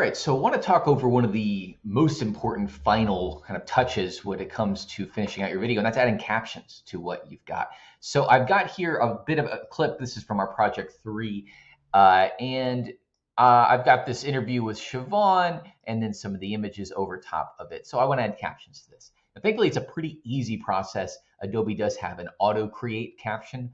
right, so I want to talk over one of the most important final kind of touches when it comes to finishing out your video, and that's adding captions to what you've got. So I've got here a bit of a clip. This is from our project 3, and I've got this interview with Siobhan, and then some of the images over top of it. So I want to add captions to this. Now, thankfully, it's a pretty easy process. Adobe does have an auto-create caption,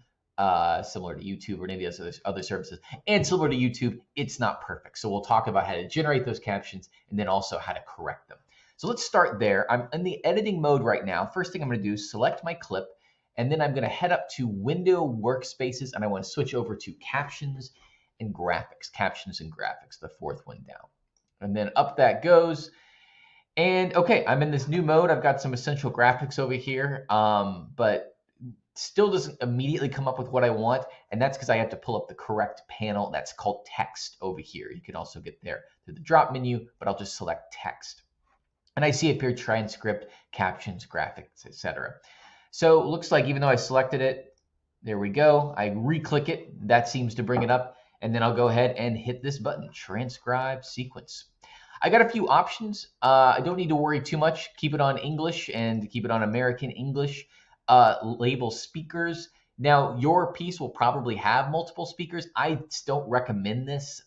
similar to YouTube or any of those other services. And similar to YouTube, it's not perfect. So we'll talk about how to generate those captions and then also how to correct them. So let's start there. I'm in the editing mode right now. First thing I'm going to do is select my clip, and then I'm going to head up to Window Workspaces, and I want to switch over to Captions and Graphics. Captions and Graphics, the fourth one down. And then up that goes. And okay, I'm in this new mode. I've got some essential graphics over here, but still doesn't immediately come up with what I want, and that's because I have to pull up the correct panel. That's called text over here. You can also get there through the drop menu, but I'll just select text. And I see up here transcript, captions, graphics, etc. So it looks like even though I selected it, there we go. I re-click it. That seems to bring it up, and then I'll go ahead and hit this button, transcribe sequence. I got a few options. I don't need to worry too much. Keep it on English and keep it on American English. Label speakers. Now, your piece will probably have multiple speakers. I don't recommend this,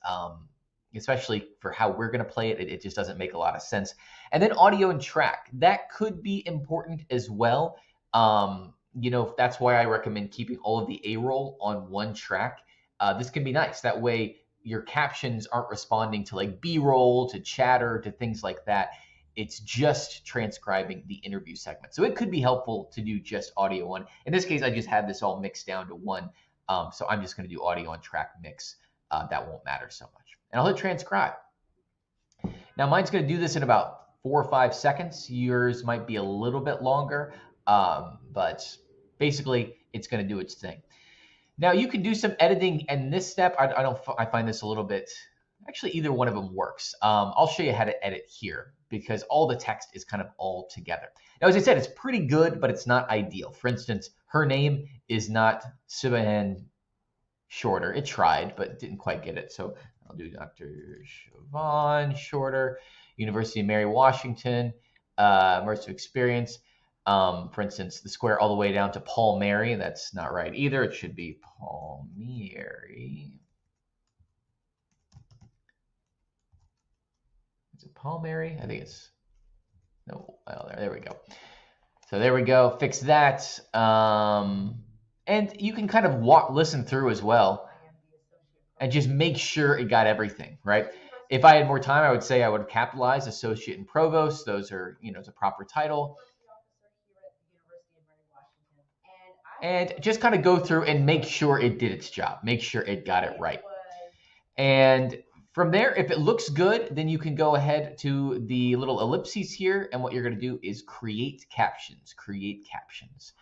especially for how we're going to play it. It just doesn't make a lot of sense. And then audio and track. That could be important as well. That's why I recommend keeping all of the A-roll on one track. This can be nice. That way, your captions aren't responding to like B-roll, to chatter, to things like that. It's just transcribing the interview segment. So it could be helpful to do just audio one. In this case, I just had this all mixed down to one. So I'm just going to do audio and track mix. That won't matter so much. And I'll hit transcribe. Now mine's going to do this in about 4 or 5 seconds. Yours might be a little bit longer, but basically it's going to do its thing. Now you can do some editing in this step. I find this a little bit, actually either one of them works. I'll show you how to edit here, because all the text is kind of all together. Now, as I said, it's pretty good, but it's not ideal. For instance, her name is not Siobhan Shorter. It tried, but didn't quite get it. So I'll do Dr. Siobhan Shorter, University of Mary Washington, immersive experience. For instance, the square all the way down to Paul Mary. That's not right either. It should be Paul Mary. Is it Paul Mary? I think it's, no, well, there we go. So there we go, fix that. And you can kind of listen through as well and just make sure it got everything, right? If I had more time, I would say I would capitalize associate and provost. Those are, it's a proper title. And just kind of go through and make sure it did its job. Make sure it got it right. And from there, if it looks good, then you can go ahead to the little ellipses here. And what you're going to do is create captions. Create captions.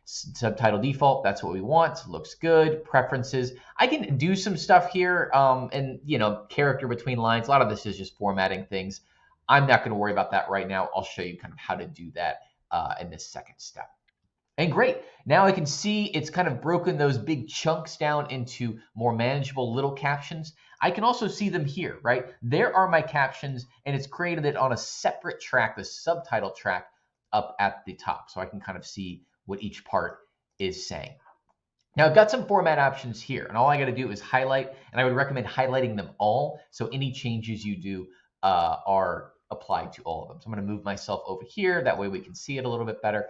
Subtitle default, that's what we want. Looks good. Preferences. I can do some stuff here and, character between lines. A lot of this is just formatting things. I'm not going to worry about that right now. I'll show you kind of how to do that in this second step. And great, now I can see it's kind of broken those big chunks down into more manageable little captions. I can also see them here, right? There are my captions, and it's created it on a separate track, the subtitle track up at the top. So I can kind of see what each part is saying. Now I've got some format options here, and all I got to do is highlight, and I would recommend highlighting them all, so any changes you do are applied to all of them. So I'm going to move myself over here. That way we can see it a little bit better.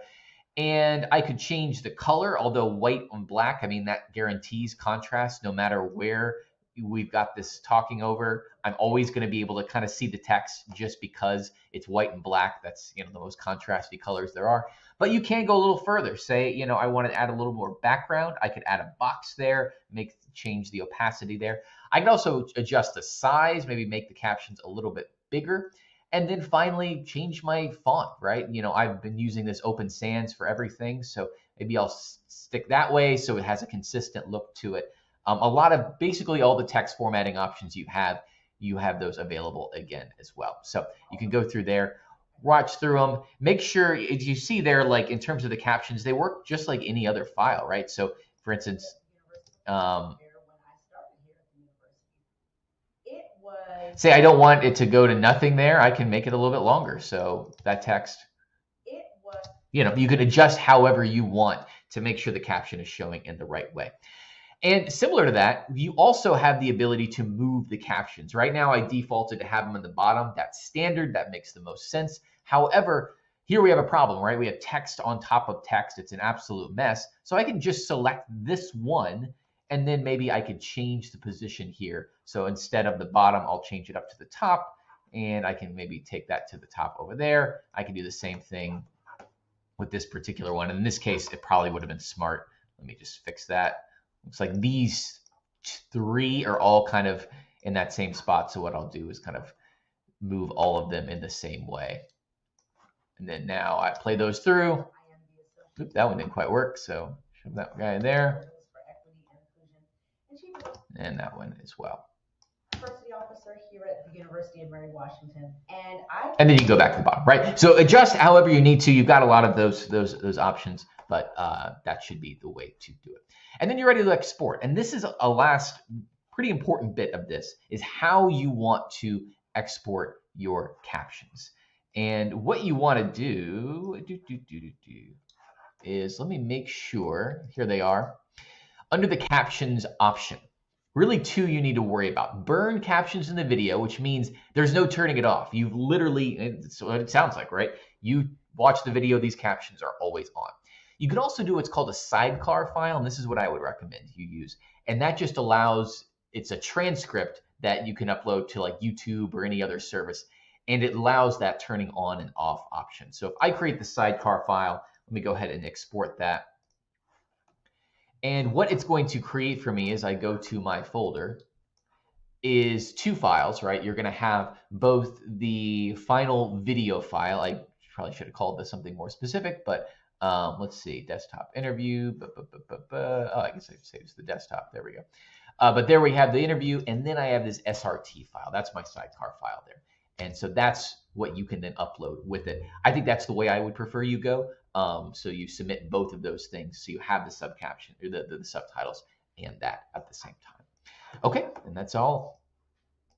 And I could change the color, although white on black, I mean, that guarantees contrast no matter where we've got this talking over. I'm always going to be able to kind of see the text just because it's white and black. That's, the most contrasty colors there are. But you can go a little further. Say, I want to add a little more background. I could add a box there, change the opacity there. I can also adjust the size, maybe make the captions a little bit bigger. And then finally, change my font, right? I've been using this Open Sans for everything, so maybe I'll stick that way so it has a consistent look to it. Basically all the text formatting options you have those available again as well. So you can go through there, watch through them, make sure, as you see there, like in terms of the captions, they work just like any other file, right? So for instance, say I don't want it to go to nothing there, I can make it a little bit longer. So that text, you know, you can adjust however you want to make sure the caption is showing in the right way. And similar to that, you also have the ability to move the captions. Right now, I defaulted to have them on the bottom. That's standard. That makes the most sense. However, here we have a problem, right? We have text on top of text. It's an absolute mess. So I can just select this one, and then maybe I could change the position here. So instead of the bottom, I'll change it up to the top, and I can maybe take that to the top over there. I can do the same thing with this particular one. In this case, it probably would have been smart. Let me just fix that. Looks like these three are all kind of in that same spot. So what I'll do is kind of move all of them in the same way. And then now I play those through. Oop, that one didn't quite work. So shove that guy in there. And that one as well. University officer here at the University of Mary Washington, and then you can go back to the bottom, right? So adjust however you need to. You've got a lot of those options, but that should be the way to do it. And then you're ready to export. And this is a last pretty important bit of this, is how you want to export your captions. And what you want to do is, let me make sure, here they are, under the captions option. Really two you need to worry about. Burn captions in the video, which means there's no turning it off. You've literally, it's what it sounds like, right? You watch the video, these captions are always on. You can also do what's called a sidecar file, and this is what I would recommend you use. And that just allows, it's a transcript that you can upload to like YouTube or any other service, and it allows that turning on and off option. So if I create the sidecar file, let me go ahead and export that. And what it's going to create for me as I go to my folder is two files, right? You're going to have both the final video file. I probably should have called this something more specific, but let's see, desktop interview. Oh, I guess I say it's the desktop. There we go. But there we have the interview, and then I have this SRT file. That's my sidecar file there. And so that's what you can then upload with it. I think that's the way I would prefer you go. So you submit both of those things, so you have the subcaption or the subtitles and that at the same time. Okay, and that's all.